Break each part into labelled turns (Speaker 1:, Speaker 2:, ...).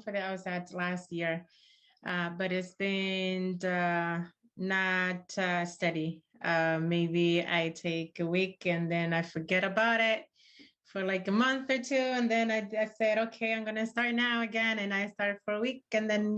Speaker 1: for the LSAT last year, but it's been not steady. Maybe I take a week and then I forget about it for like a month or two. And then I said, okay, I'm going to start now again. And I started for a week. And then,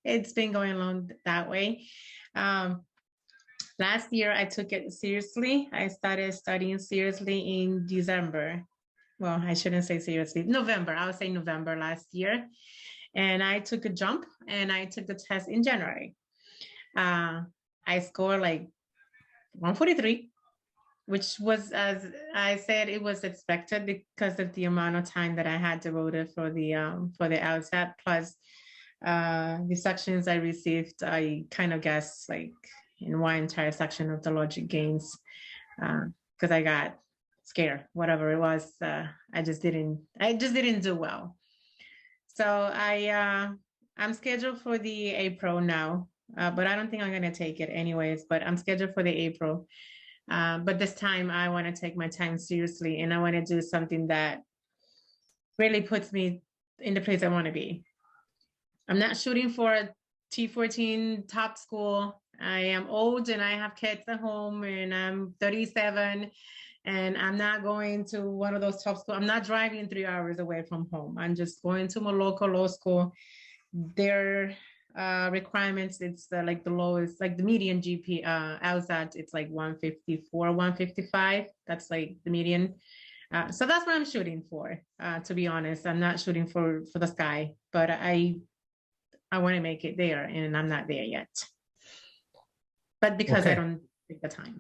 Speaker 1: it's been going along that way. Last year, I took it seriously. I started studying seriously in December. Well, I shouldn't say seriously, November. I would say November last year. And I took a jump and I took the test in January. I scored like 143, which was, as I said, it was expected because of the amount of time that I had devoted for the LSAT, plus the sections I received. I kind of guessed like in one entire section of the logic gains because I got scared, whatever it was. I just didn't do well. So I'm scheduled for the April now, but I don't think I'm going to take it anyways, but I'm scheduled for the April. But this time I want to take my time seriously and I want to do something that really puts me in the place I want to be. I'm not shooting for a T14 top school. I am old and I have kids at home and I'm 37 and I'm not going to one of those top schools. I'm not driving 3 hours away from home. I'm just going to my local law school. Their requirements, it's like the lowest, like the median GP, LSAT, it's like 154, 155. That's like the median. So that's what I'm shooting for, to be honest. I'm not shooting for the sky, but I want to make it there and I'm not there yet. But because I don't take the time.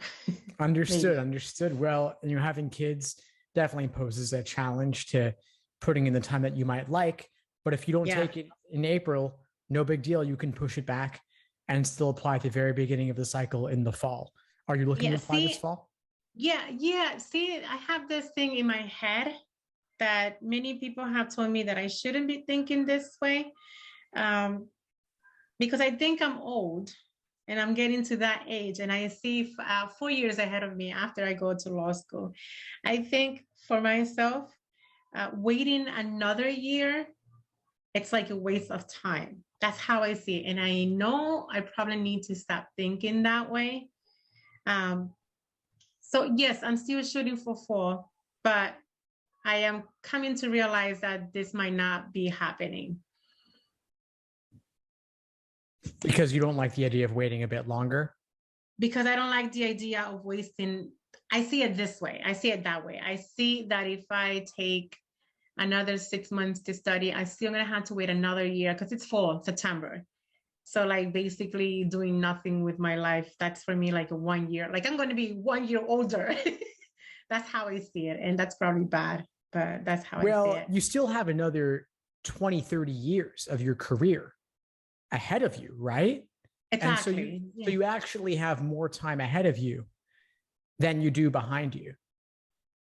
Speaker 1: Understood.
Speaker 2: Well, and having kids definitely poses a challenge to putting in the time that you might like. But if you don't take it in April, no big deal. You can push it back and still apply at the very beginning of the cycle in the fall. Are you looking to apply this fall?
Speaker 1: Yeah. See, I have this thing in my head that many people have told me that I shouldn't be thinking this way because I think I'm old. And I'm getting to that age and I see 4 years ahead of me after I go to law school. I think for myself, waiting another year, it's like a waste of time. That's how I see it. And I know I probably need to stop thinking that way. So yes, I'm still shooting for fall, but I am coming to realize that this might not be happening.
Speaker 2: Because you don't like the idea of waiting a bit longer?
Speaker 1: Because I don't like the idea of wasting. I see it this way. I see it that way. I see that if I take another 6 months to study, I'm still going to have to wait another year because it's fall, September. So like basically doing nothing with my life, that's for me like a 1 year. Like I'm going to be 1 year older. That's how I see it. And that's probably bad, but that's how I see it.
Speaker 2: Well, you still have another 20, 30 years of your career ahead of you, right?
Speaker 1: Exactly.
Speaker 2: And so you actually have more time ahead of you than you do behind you.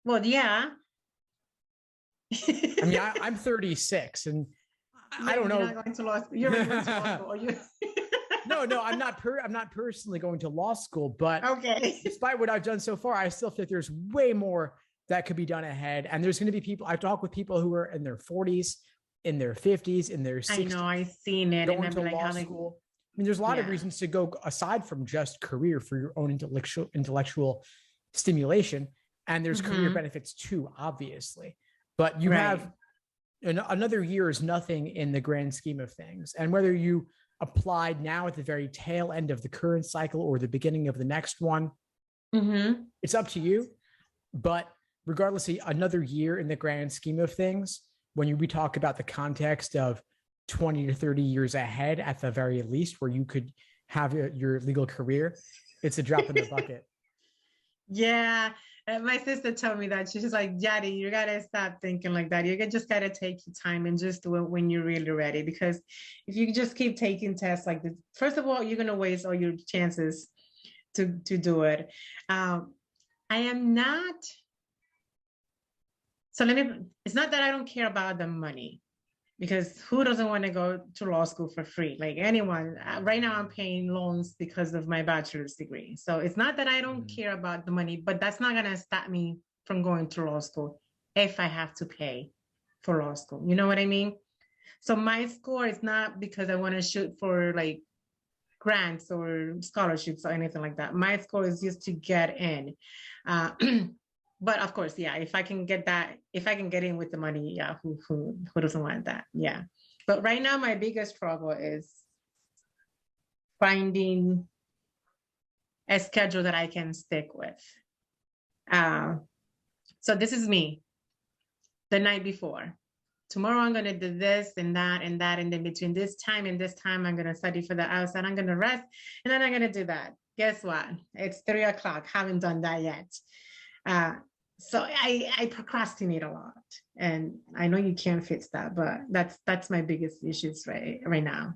Speaker 1: Well, yeah.
Speaker 2: I mean, I'm 36 and I don't know.
Speaker 1: You're not going to law school. You're going to law school.
Speaker 2: No, I'm not personally going to law school, but despite what I've done so far, I still think there's way more that could be done ahead. And there's going to be people, I've talked with people who are in their 40s, in their 50s, in their 60s.
Speaker 1: I know, I've seen it.
Speaker 2: Going to law school. I mean, there's a lot of reasons to go aside from just career for your own intellectual stimulation. And there's career benefits too, obviously. But you have another year is nothing in the grand scheme of things. And whether you applied now at the very tail end of the current cycle or the beginning of the next one, it's up to you. But regardless, another year in the grand scheme of things, when we talk about the context of 20 to 30 years ahead, at the very least, where you could have your legal career, it's a drop in the bucket.
Speaker 1: Yeah. My sister told me that. She's like, Jadi, you got to stop thinking like that. You just got to take your time and just do it when you're really ready. Because if you just keep taking tests like this, first of all, you're going to waste all your chances to do it. I am not. So it's not that I don't care about the money, because who doesn't want to go to law school for free? Like anyone. Right now I'm paying loans because of my bachelor's degree. So it's not that I don't care about the money, but that's not going to stop me from going to law school if I have to pay for law school. You know what I mean? So my score is not because I want to shoot for like grants or scholarships or anything like that. My score is just to get in. Uh, but of course, yeah, if I can get that, if I can get in with the money, yeah, who doesn't want that? Yeah. But right now, my biggest struggle is finding a schedule that I can stick with. So this is me the night before. Tomorrow I'm going to do this and that and that. And then between this time and this time, I'm going to study for the LSAT. I'm going to rest and then I'm going to do that. Guess what? It's 3 o'clock. Haven't done that yet. So I procrastinate a lot. And I know you can't fix that, but that's my biggest issues right now.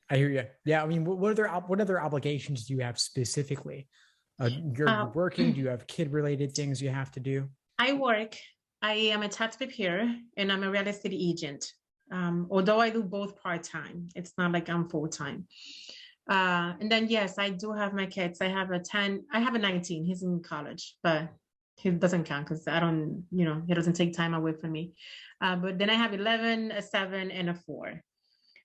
Speaker 2: I hear you. Yeah. I mean, what other obligations do you have specifically? You're working. Do you have kid related things you have to do?
Speaker 1: I work. I am a tax preparer and I'm a real estate agent. Although I do both part-time, it's not like I'm full-time. And then, yes, I do have my kids. I have a 19, he's in college, but he doesn't count because he doesn't take time away from me. But then I have 11, a 7, and a 4.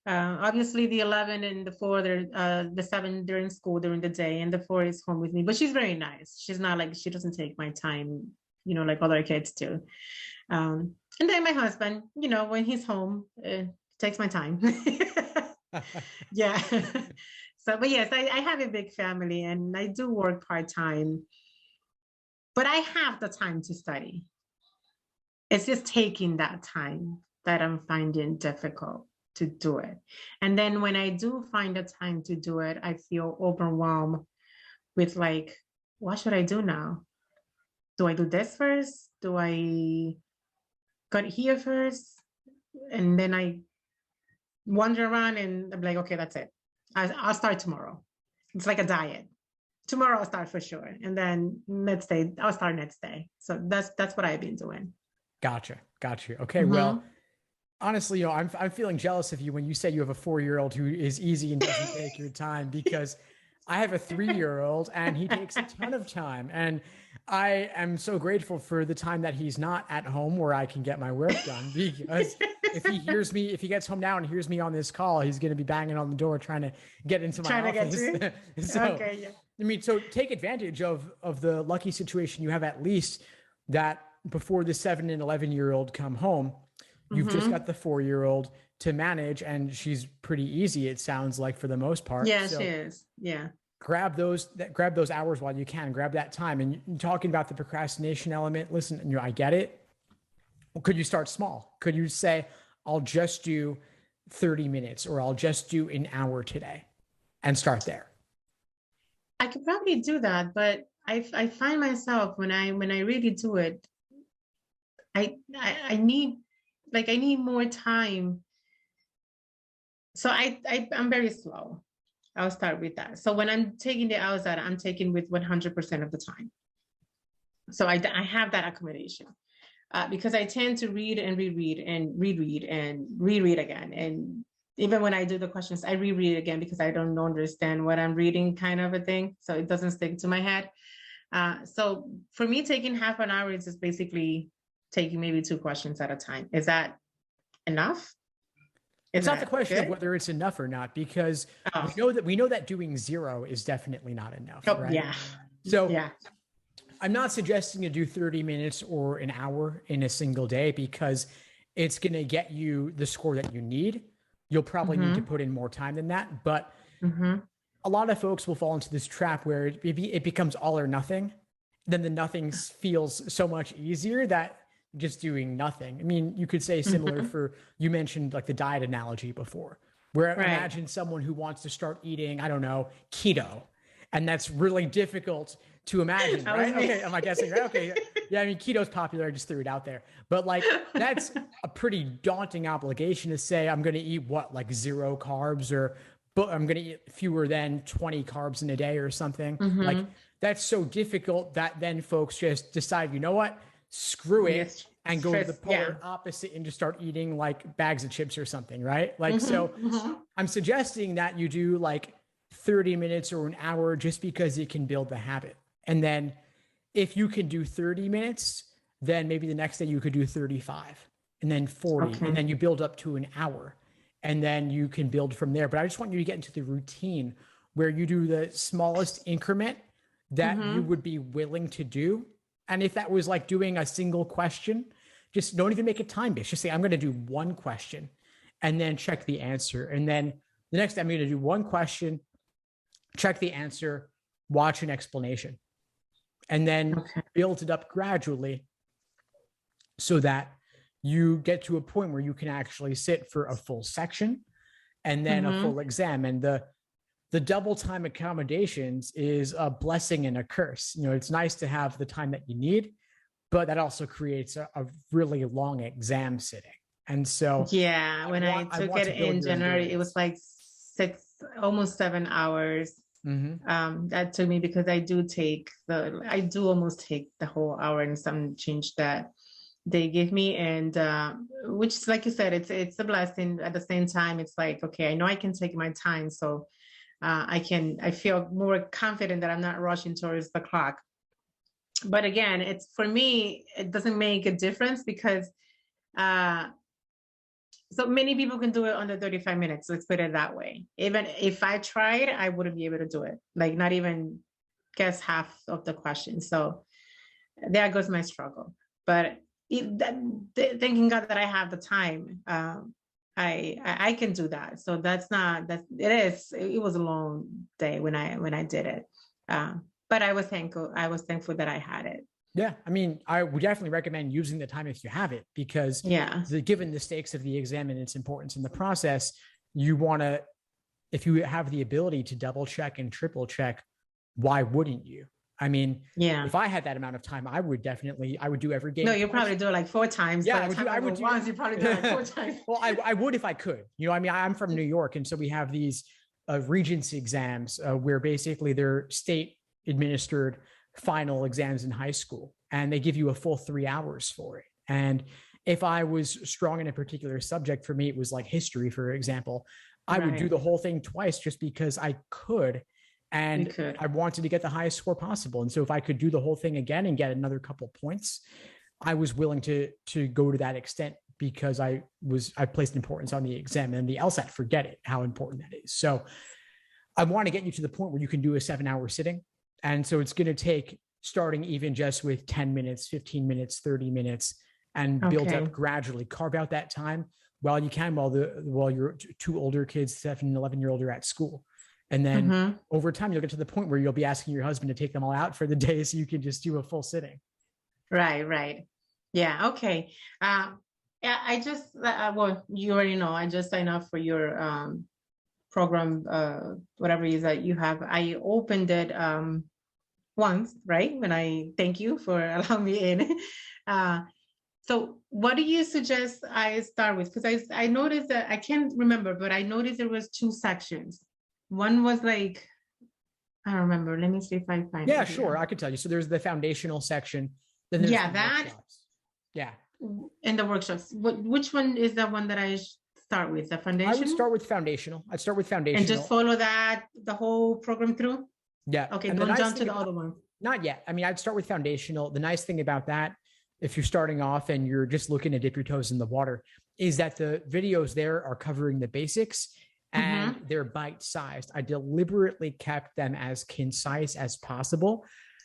Speaker 1: Obviously the 11 and the 4, the 7, they're in school during the day and the 4 is home with me, but she's very nice. She's not like, she doesn't take my time, like other kids do. And then my husband, when he's home, takes my time. Yeah. So, but yes, I have a big family and I do work part-time, but I have the time to study. It's just taking that time that I'm finding difficult to do it. And then when I do find the time to do it, I feel overwhelmed with like, what should I do now? Do I do this first? Do I got here first? And then I wander around and I'm like, okay, that's it. I'll start tomorrow. It's like a diet. Tomorrow I'll start for sure. And then next day, I'll start next day. So that's what I've been doing.
Speaker 2: Gotcha. Okay. Well, honestly, I'm feeling jealous of you when you say you have a 4-year-old who is easy and doesn't take your time, because I have a 3-year-old and he takes a ton of time. And I am so grateful for the time that he's not at home where I can get my work done, because if he gets home now and hears me on this call, he's going to be banging on the door trying to get into my office. So, okay, yeah. I mean, so take advantage of the lucky situation you have, at least that before the 7 and 11-year-old come home, you've just got the 4-year-old to manage, and she's pretty easy, it sounds like, for the most part.
Speaker 1: Yeah, so she is. Yeah.
Speaker 2: Grab those hours while you can. Grab that time. And talking about the procrastination element, listen, I get it. Could you start small? Could you say, I'll just do 30 minutes or I'll just do an hour today, and start there?
Speaker 1: I could probably do that, but I find myself when I really do it, I need more time. So I'm very slow. I'll start with that. So when I'm taking the LSAT, I'm taking with 100% of the time. So I have that accommodation because I tend to read and reread and reread and reread again. And even when I do the questions, I reread again because I don't understand what I'm reading, kind of a thing. So it doesn't stick to my head. So for me, taking half an hour is just basically taking maybe 2 questions at a time. Is that enough?
Speaker 2: It's not the question of whether it's enough or not, because we know that doing 0 is definitely not enough.
Speaker 1: Oh,
Speaker 2: right?
Speaker 1: Yeah.
Speaker 2: So
Speaker 1: yeah.
Speaker 2: I'm not suggesting you do 30 minutes or an hour in a single day, because it's going to get you the score that you need. You'll probably need to put in more time than that. But a lot of folks will fall into this trap where it becomes all or nothing. Then the nothing feels so much easier that just doing nothing. I mean, you could say similar for, you mentioned like the diet analogy before, where imagine someone who wants to start eating, I don't know, keto. And that's really difficult to imagine, right? Okay, am I guessing right? Okay. Yeah, I mean, keto's popular. I just threw it out there. But like, that's a pretty daunting obligation to say, I'm going to eat like 0 carbs, but I'm going to eat fewer than 20 carbs in a day or something. Like, that's so difficult that then folks just decide, you know what? Screw it, and go to the polar opposite and just start eating like bags of chips or something, right? Like, I'm suggesting that you do like 30 minutes or an hour just because it can build the habit. And then if you can do 30 minutes, then maybe the next day you could do 35. and then 40,
Speaker 1: Okay.
Speaker 2: and then you build up to an hour, and then you can build from there. But I just want you to get into the routine where you do the smallest increment that you would be willing to do. And if that was like doing a single question, just don't even make it time-based. Just say, I'm going to do one question and then check the answer. And then the next time I'm going to do one question, check the answer, watch an explanation, and then build it up gradually so that you get to a point where you can actually sit for a full section and then a full exam. And the double time accommodations is a blessing and a curse. You know, it's nice to have the time that you need, but that also creates a really long exam sitting. And so,
Speaker 1: yeah, when I took it in January, it was like almost 7 hours. That took me, because I do almost take the whole hour and some change that they give me. And which, like you said, it's a blessing. At the same time, it's like, okay, I know I can take my time. So I feel more confident that I'm not rushing towards the clock. But again, for me, it doesn't make a difference, because so many people can do it under 35 minutes. Let's put it that way. Even if I tried, I wouldn't be able to do it. Like, not even guess half of the questions. So there goes my struggle. But thanking God that I have the time, I can do that. So it was a long day when I did it. But I was thankful that I had it.
Speaker 2: Yeah, I mean, I would definitely recommend using the time if you have it, because given the stakes of the exam and its importance in the process, you want to, if you have the ability to double check and triple check, why wouldn't you? I mean, if I had that amount of time, I would do every game.
Speaker 1: No, you probably do it like 4 times.
Speaker 2: Yeah, I would do
Speaker 1: once. You probably do it like 4 times.
Speaker 2: Well, I would if I could. You know, I mean, I'm from New York, and so we have these Regency exams where basically they're state administered final exams in high school, and they give you a full 3 hours for it. And if I was strong in a particular subject, for me, it was like history, for example, I would do the whole thing twice just because I could. And I wanted to get the highest score possible. And so if I could do the whole thing again and get another couple points, I was willing to go to that extent, because I placed importance on the exam. And the LSAT, forget it, how important that is. So I want to get you to the point where you can do a 7-hour sitting. And so it's going to take, starting even just with 10 minutes, 15 minutes, 30 minutes, and build up gradually. Carve out that time while you can, while your 2 older kids, 7 and 11-year-old, are at school. And then over time, you'll get to the point where you'll be asking your husband to take them all out for the day, so you can just do a full sitting. Right.
Speaker 1: Yeah. Okay. I just, well, you already know, I just signed up for your program, whatever it is that you have. I opened it once, right? When I thank you for allowing me in. So what do you suggest I start with? Because I noticed that, I can't remember, but I noticed there was 2 sections. One was like, I don't remember. Let me see if I find it.
Speaker 2: Yeah, sure. I could tell you. So there's the foundational section. Then there's workshops. Yeah.
Speaker 1: And the workshops. Which one is the one that I start with? The foundation?
Speaker 2: I would start with foundational. I'd start with foundational.
Speaker 1: And just follow that, the whole program through?
Speaker 2: Yeah.
Speaker 1: Okay, and don't jump to the other one.
Speaker 2: Not yet. I mean, I'd start with foundational. The nice thing about that, if you're starting off and you're just looking to dip your toes in the water, is that the videos there are covering the basics. And they're bite-sized. I deliberately kept them as concise as possible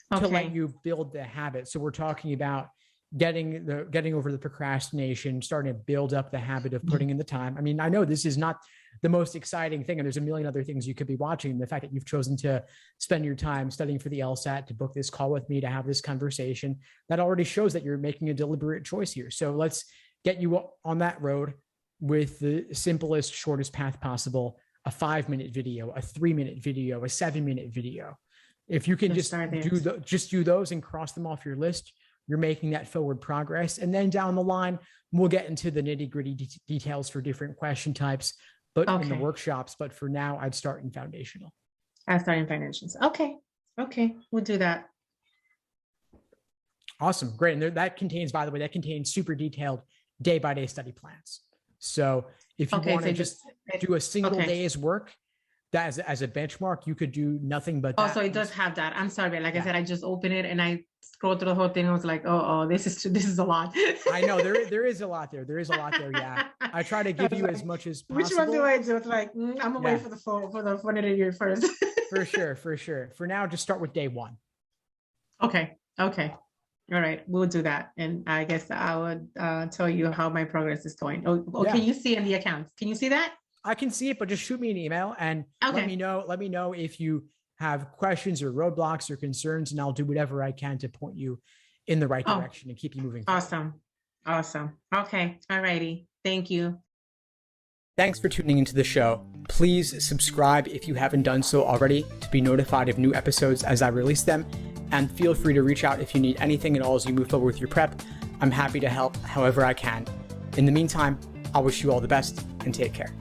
Speaker 2: to let you build the habit. So we're talking about getting over the procrastination, starting to build up the habit of putting in the time. I mean, I know this is not the most exciting thing, and there's a million other things you could be watching. The fact that you've chosen to spend your time studying for the LSAT, to book this call with me, to have this conversation, that already shows that you're making a deliberate choice here. So let's get you on that road with the simplest, shortest path possible: a 5-minute video, a 3-minute video, a 7-minute video. If you can just do those and cross them off your list, you're making that forward progress. And then down the line, we'll get into the nitty-gritty details for different question types, but in the workshops. But for now, I'd start in foundational.
Speaker 1: I start in foundations. Okay, we'll do that.
Speaker 2: Awesome, great. And that contains super detailed day-by-day study plans. So if you want to just do a single day's work, that as a benchmark, you could do nothing but that.
Speaker 1: Oh, so it does have that. I'm sorry, like I
Speaker 2: Yeah.
Speaker 1: said, I just opened it and I scrolled through the whole thing. I was like, oh, this is a lot.
Speaker 2: I know there is a lot there. There is a lot there. Yeah. I try to give you as much as possible.
Speaker 1: Which one do I do? It's like, I'm gonna wait for the fun of the year first.
Speaker 2: For sure. For now, just start with day one.
Speaker 1: Okay. All right, we'll do that. And I guess I would tell you how my progress is going. Oh, can you see in the accounts? Can you see that?
Speaker 2: I can see it, but just shoot me an email and let me know if you have questions or roadblocks or concerns, and I'll do whatever I can to point you in the right direction and keep you moving forward.
Speaker 1: Awesome. Okay. All righty. Thank you.
Speaker 2: Thanks for tuning into the show. Please subscribe if you haven't done so already to be notified of new episodes as I release them. And feel free to reach out if you need anything at all as you move forward with your prep. I'm happy to help however I can. In the meantime, I wish you all the best and take care.